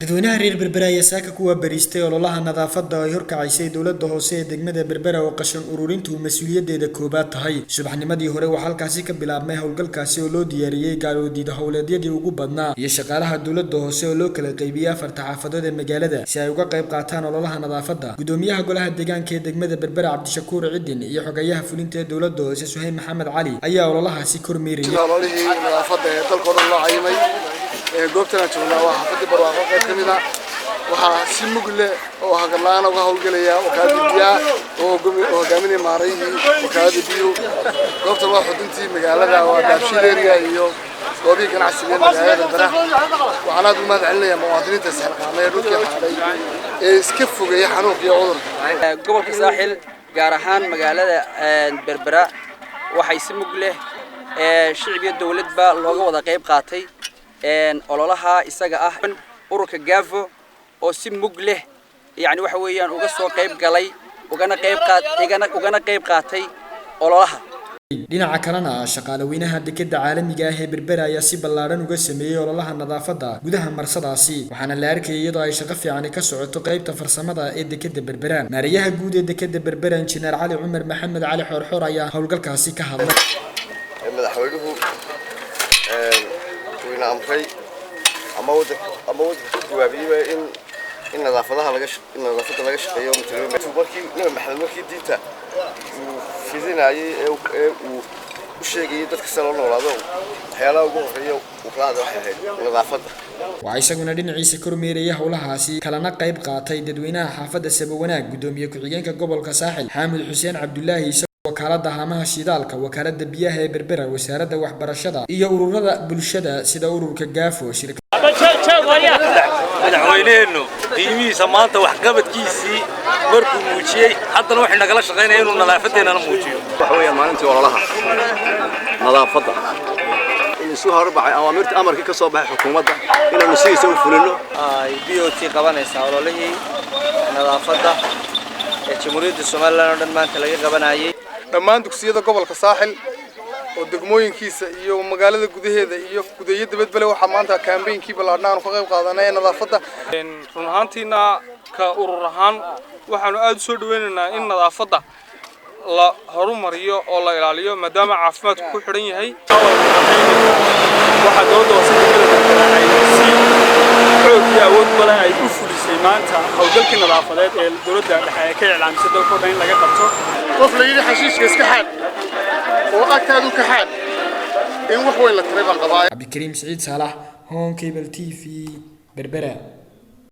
dadweynaha reer Berbera ayaa saaka kuwa bariistay ololaha nadaafadda ay horkacisay dowladda hoose ee degmada Berbera oo qashin ururintu mas'uuliyadeeda koobaad tahay subaxnimadii hore waxa halkaasi ka bilaabmay howlgalkaasi oo loo diyaariyay gaaloodiida howleedyadii ugu badnaa iyo shaqaalaha dowladda hoose oo loo kala qaybiyay afarta xaafadood ee magaalada si ay uga qayb qaataan ololaha nadaafadda gudoomiyaha golaha deegaanka ee degmada Berbera Cabdishakuur Cidin iyo xogayaha fulinta ee dowladda hoose Suhayn Maxamed Cali ayaa ololahaasi kormeeriyay nadaafadda ee dalka oo dhan loo cayimay goobtana joognaa waa xaafadda barwaaqo qayb ka mid ah waxaa si mug leh oo hagarlaan uga howlgelaya wakaalada biyaha oo hogaaminaya maarayntii wakaalada biyo goobtan waa xuduntii magaalada waa daabshileeriya iyo goobihii ganacsiga ee magaalada Berbera waxaan aad u mahad celinayaa muwaadiniinta saxaqaamay ee dhulkii xaaday ee iska fogeeya xanuunka iyo cudurka gobolka saaxil gaar ahaan magaalada Berbera waxay si mug leh shicibka dawladba looga wada qayb qaatay ololaha isaga ah ururka Gavo oo si mug leh yani waxa weeyaan uga soo qayb galay ugana qayb qaatay ololaha dhinaca kalena shaqaalaweynaha dekedda caalamiga ah ee Berbera ayaa si ballaaran uga sameeyay ololaha nadaafadda gudaha marsadaasi waxaana la arkayay iyadoo ay shaqo fiican ka socoto qaybta farsamada ee dekedda Berbera maariyaha guud ee dekedda Berbera injineer Cali Umar Maxamed Cali Xorxor ayaa howlgalkaasi ka hadlay madaxweynuhu amray ama waddanka jawaabiyay in nadaafadda laga shaqeeyo markii Nabi Maxamed markii diinta fidinayay ee uu u sheegay dadka soo noolaado waxyaalaha ugu horeeya uu qaado waxay nadaafadda waxa isaguna dhinaciisa kormeeraya howlahaasi kalena qayb qaatay dadweynaha xaafadda Sabawanaag gudoomiye ku-xigeenka gobolka Saaxil Xaamud Xuseen Cabdullaahi wakaalada haamaha shidaalka wakaalada biyaha ee Berbera wasaaradda waxbarashada iyo ururada bulshada sida ururka Gavo madaxweyneenu qiimihiisa maanta wax qabadkiisii markuu muujiyay haddana waxay nagala shaqeynayaan inuu nadaafadeena muujiyo waxa weeyaan maalintii ololaha nadaafadda in soo horbaxay awaamirta amarkii ka soo baxay xukuumadda inaan siisa u fulino ay BOT qabanaysa ololihii nadaafadda ee Jamhuuriyadda Soomaaliland oo dhan maanta laga qabanayay dhammaan dugsiyada gobolka Saaxil oo degmooyinkiisa iyo magaalada gudaheeda iyo gudaheeda badbale waxa maanta campaign-kii balaadhnaan ka qayb qaadanay nadaafadda run ahaantiina ka urur ahaan waxaanu aad u soo dhaweynaynaa in nadaafadda la horumariyo oo la ilaaliyo maadaama caafimaadku ku xidhan yahay waxa dowladda wasaaradda xoog iyo awood badan ay u fulisay maanta howlgalkii nadaafadeed ee dowladda dhexe ay ka iclaamisay dalka oo dhan in laga qabto qof la yiri xashiishka iska xaad oo agtaadu ka xaad in wax weyn la taray baan qabaa Abdikariim Saciid Saalax Home Cable TV Berbera.